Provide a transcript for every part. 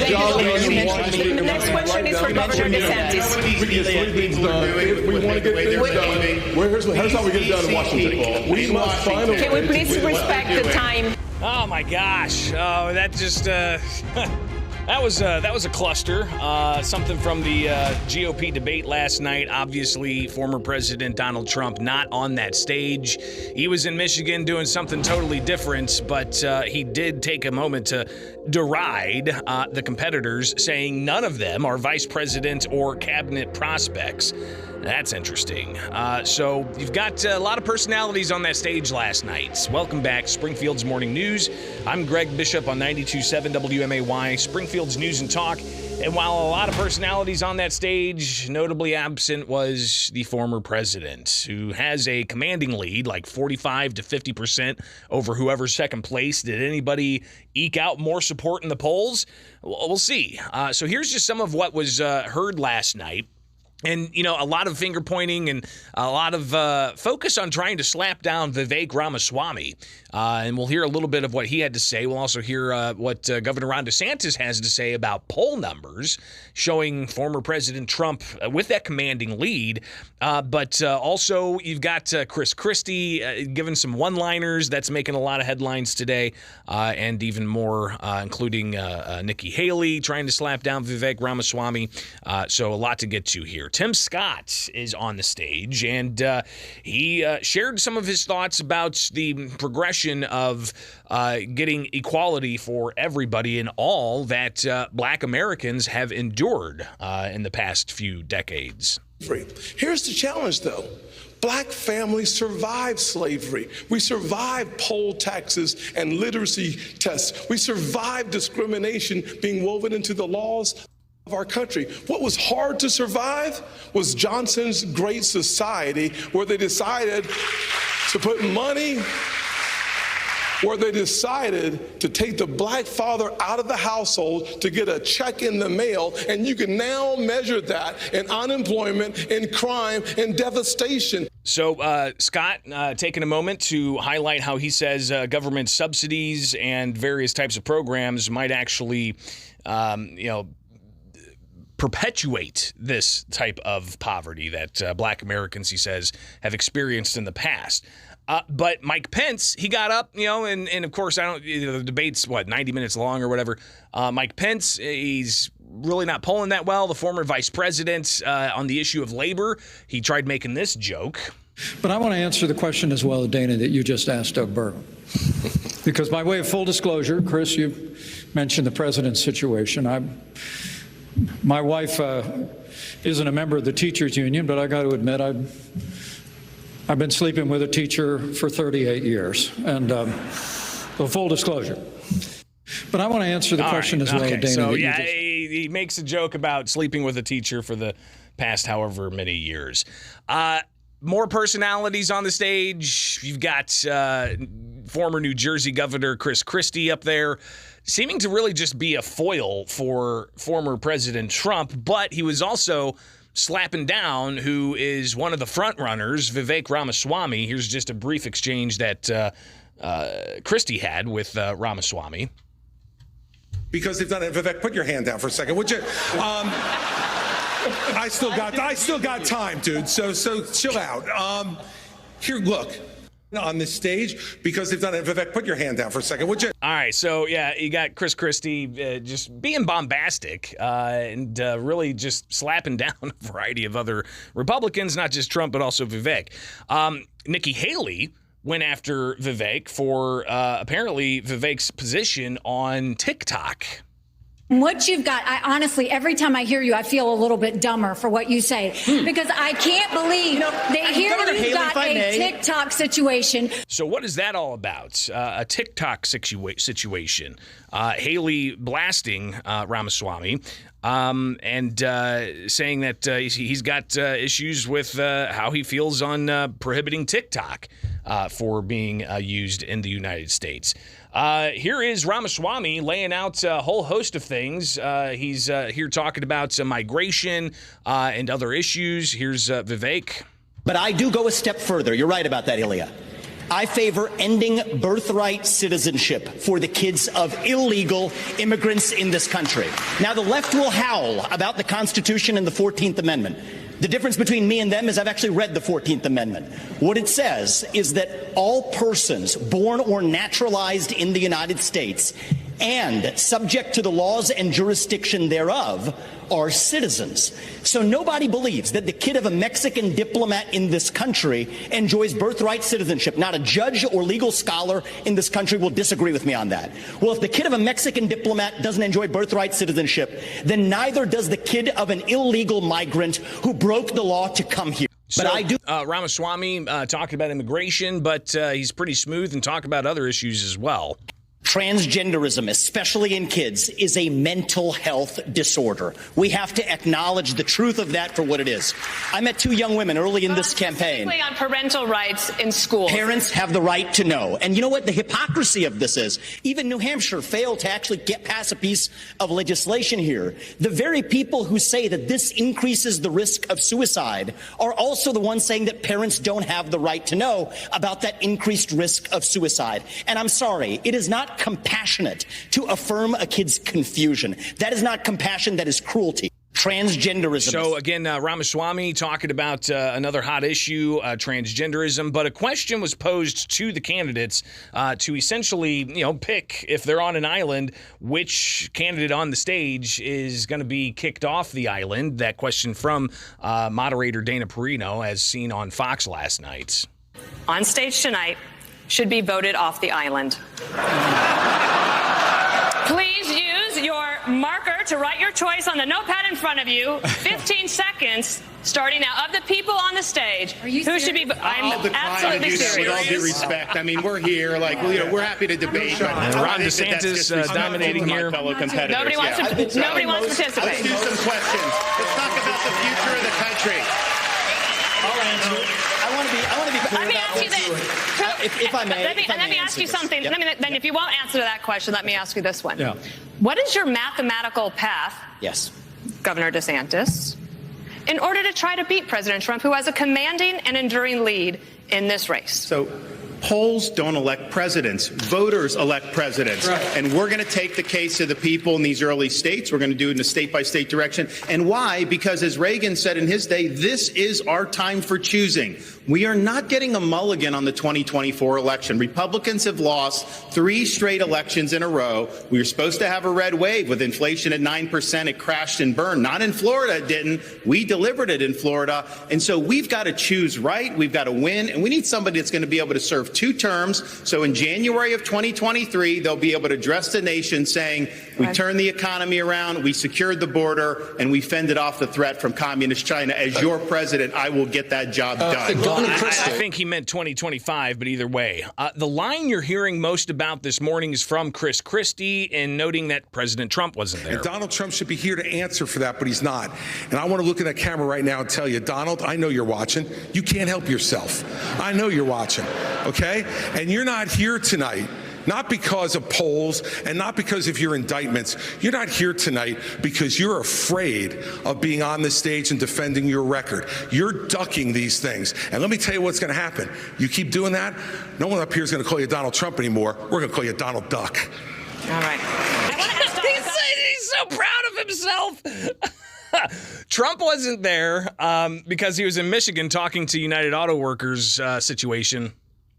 The next question is for Governor DeSantis. Here's how we get it done in Washington. We must find a way. Can we please respect the time? Oh my gosh! Oh, that just that was a cluster. Something from the GOP debate last night. Obviously, former President Donald Trump not on that stage. He was in Michigan doing something totally different, but he did take a moment to deride the competitors, saying none of them are vice president or cabinet prospects. That's interesting. So you've got a lot of personalities on that stage last night. Welcome back, Springfield's Morning News. I'm Greg Bishop on 92.7 WMAY, Springfield's News and Talk. And while a lot of personalities on that stage, notably absent was the former president, who has a commanding lead, like 45 to 50% over whoever's second place. Did anybody eke out more support in the polls? We'll see. So here's just some of what was heard last night. And, you know, a lot of finger pointing and a lot of focus on trying to slap down Vivek Ramaswamy. And we'll hear a little bit of what he had to say. We'll also hear what Governor Ron DeSantis has to say about poll numbers showing former President Trump with that commanding lead. But also you've got Chris Christie giving some one-liners. That's making a lot of headlines today. And even more, including Nikki Haley trying to slap down Vivek Ramaswamy. So a lot to get to here. Tim Scott is on the stage, and he shared some of his thoughts about the progression of getting equality for everybody and all that Black Americans have endured in the past few decades. Here's the challenge, though. Black families survived slavery. We survived poll taxes and literacy tests. We survived discrimination being woven into the laws of our country. What was hard to survive was Johnson's Great Society, where they decided to put money, where they decided to take the black father out of the household to get a check in the mail. And you can now measure that in unemployment, in crime, in devastation. So Scott taking a moment to highlight how he says government subsidies and various types of programs might actually, perpetuate this type of poverty that Black Americans, he says, have experienced in the past. But Mike Pence, he got up, and of course, the debate's, 90 minutes long or whatever. Mike Pence, he's really not polling that well. The former vice president on the issue of labor, he tried making this joke. But I want to answer the question as well, Dana, that you just asked Doug Burgum. Because by way of full disclosure, Chris, you mentioned the president's situation. My wife isn't a member of the teachers union, but I got to admit I've been sleeping with a teacher for 38 years, and full disclosure. But I want to answer the question as well, Dana. So he makes a joke about sleeping with a teacher for the past however many years. More personalities on the stage. You've got former New Jersey Governor Chris Christie up there, seeming to really just be a foil for former President Trump, but he was also slapping down who is one of the front runners, Vivek Ramaswamy. Here's just a brief exchange that Christie had with Ramaswamy. Because they've done it. Vivek, put your hand down for a second, would you? I still got time, dude. So chill out. Here, look. On this stage, because they've done it. Vivek, put your hand down for a second, would you? All right, so you got Chris Christie just being bombastic and really just slapping down a variety of other Republicans, not just Trump, but also Vivek. Nikki Haley went after Vivek for apparently Vivek's position on TikTok. What you've got, I honestly, every time I hear you, I feel a little bit dumber for what you say, because I can't believe that here you've got a TikTok situation. So what is that all about? A TikTok situation. Haley blasting Ramaswamy and saying that he's got issues with how he feels on prohibiting TikTok for being used in the United States. Here is Ramaswamy laying out a whole host of things. He's here talking about migration and other issues. Here's Vivek. But I do go a step further. You're right about that, Ilya. I favor ending birthright citizenship for the kids of illegal immigrants in this country. Now, the left will howl about the Constitution and the 14th Amendment. The difference between me and them is I've actually read the 14th Amendment. What it says is that all persons born or naturalized in the United States and subject to the laws and jurisdiction thereof are citizens. So nobody believes that the kid of a Mexican diplomat in this country enjoys birthright citizenship. Not a judge or legal scholar in this country will disagree with me on that. Well, if the kid of a Mexican diplomat doesn't enjoy birthright citizenship, then neither does the kid of an illegal migrant who broke the law to come here. But I do. Ramaswamy talked about immigration, but he's pretty smooth and talked about other issues as well. Transgenderism, especially in kids, is a mental health disorder. We have to acknowledge the truth of that for what it is. I met two young women early in this campaign. Specifically on parental rights in schools. Parents have the right to know. And you know what the hypocrisy of this is? Even New Hampshire failed to actually get past a piece of legislation here. The very people who say that this increases the risk of suicide are also the ones saying that parents don't have the right to know about that increased risk of suicide. And I'm sorry, it is not compassionate to affirm a kid's confusion. That is not compassion, that is cruelty. Transgenderism. So again, Ramaswamy talking about another hot issue, transgenderism, but a question was posed to the candidates to essentially, pick, if they're on an island, which candidate on the stage is going to be kicked off the island. That question from moderator Dana Perino, as seen on Fox last night. On stage tonight should be voted off the island. Please use your marker to write your choice on the notepad in front of you. 15 seconds, starting now. Of the people on the stage, who should be? I'm absolutely serious. With all due respect, I mean, we're here, we're happy to debate. But Ron DeSantis dominating here. Fellow competitors. Nobody wants to participate. Let's do some questions. Let's talk about the future of the country. I'll answer it. I want to be clear. Let me ask you this. If I may. Let me ask you something. Yep. Then if you won't answer that question, let me ask you this one. Yeah. What is your mathematical path, Yes. Governor DeSantis, in order to try to beat President Trump, who has a commanding and enduring lead in this race? So polls don't elect presidents. Voters elect presidents. Right. And we're going to take the case of the people in these early states. We're going to do it in a state-by-state direction. And why? Because as Reagan said in his day, this is our time for choosing. We are not getting a mulligan on the 2024 election. Republicans have lost 3 straight elections in a row. We were supposed to have a red wave with inflation at 9%. It crashed and burned. Not in Florida, it didn't. We delivered it in Florida. And so we've got to choose right. We've got to win. And we need somebody that's going to be able to serve 2 terms. So in January of 2023, they'll be able to address the nation saying, we turned the economy around, we secured the border, and we fended off the threat from communist China. As your president, I will get that job done. I think he meant 2025, but either way. The line you're hearing most about this morning is from Chris Christie, in noting that President Trump wasn't there. And Donald Trump should be here to answer for that, but he's not. And I want to look at that camera right now and tell you, Donald, I know you're watching. You can't help yourself. I know you're watching, okay? And you're not here tonight. Not because of polls and not because of your indictments. You're not here tonight because you're afraid of being on the stage and defending your record. You're ducking these things. And let me tell you what's going to happen. You keep doing that, no one up here is going to call you Donald Trump anymore. We're going to call you Donald Duck. All right. He's so proud of himself. Trump wasn't there because he was in Michigan talking to United Auto Workers situation.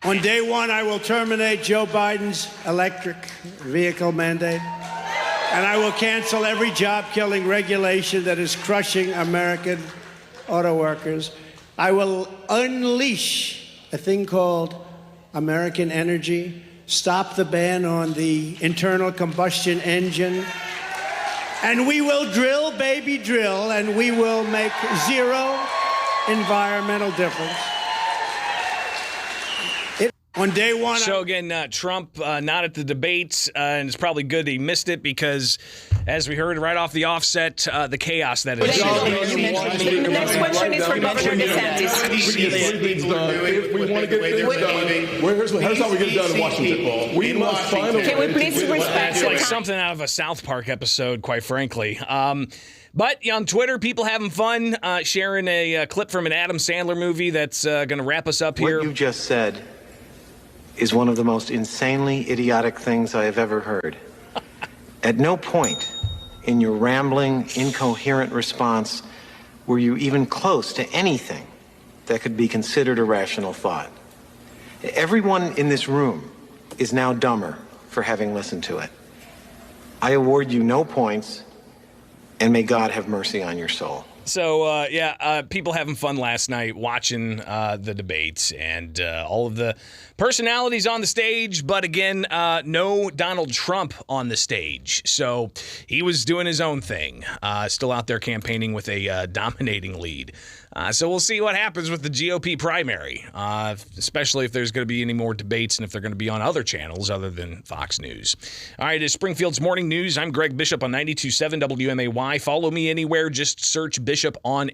On day one, I will terminate Joe Biden's electric vehicle mandate, and I will cancel every job-killing regulation that is crushing American auto workers. I will unleash a thing called American energy, stop the ban on the internal combustion engine, and we will drill, baby, drill, and we will make zero environmental difference. On day one. So again, Trump not at the debate, and it's probably good he missed it because, as we heard right off the offset, the chaos that is. The next question is for Governor DeSantis. If we want to get things done, here's how we get it done in Washington. We must find a way. Can we please respect It's the like time? something out of a South Park episode, quite frankly. But on Twitter, people having fun, sharing a clip from an Adam Sandler movie that's going to wrap us up here. What you just said is one of the most insanely idiotic things I have ever heard. At no point in your rambling, incoherent response were you even close to anything that could be considered a rational thought. Everyone in this room is now dumber for having listened to it. I award you no points, and may God have mercy on your soul. So, people having fun last night watching the debates and all of the personalities on the stage. But again, no Donald Trump on the stage. So he was doing his own thing, still out there campaigning with a dominating lead. So we'll see what happens with the GOP primary, especially if there's going to be any more debates and if they're going to be on other channels other than Fox News. All right, it's Springfield's Morning News. I'm Greg Bishop on 92.7 WMAY. Follow me anywhere. Just search Bishop on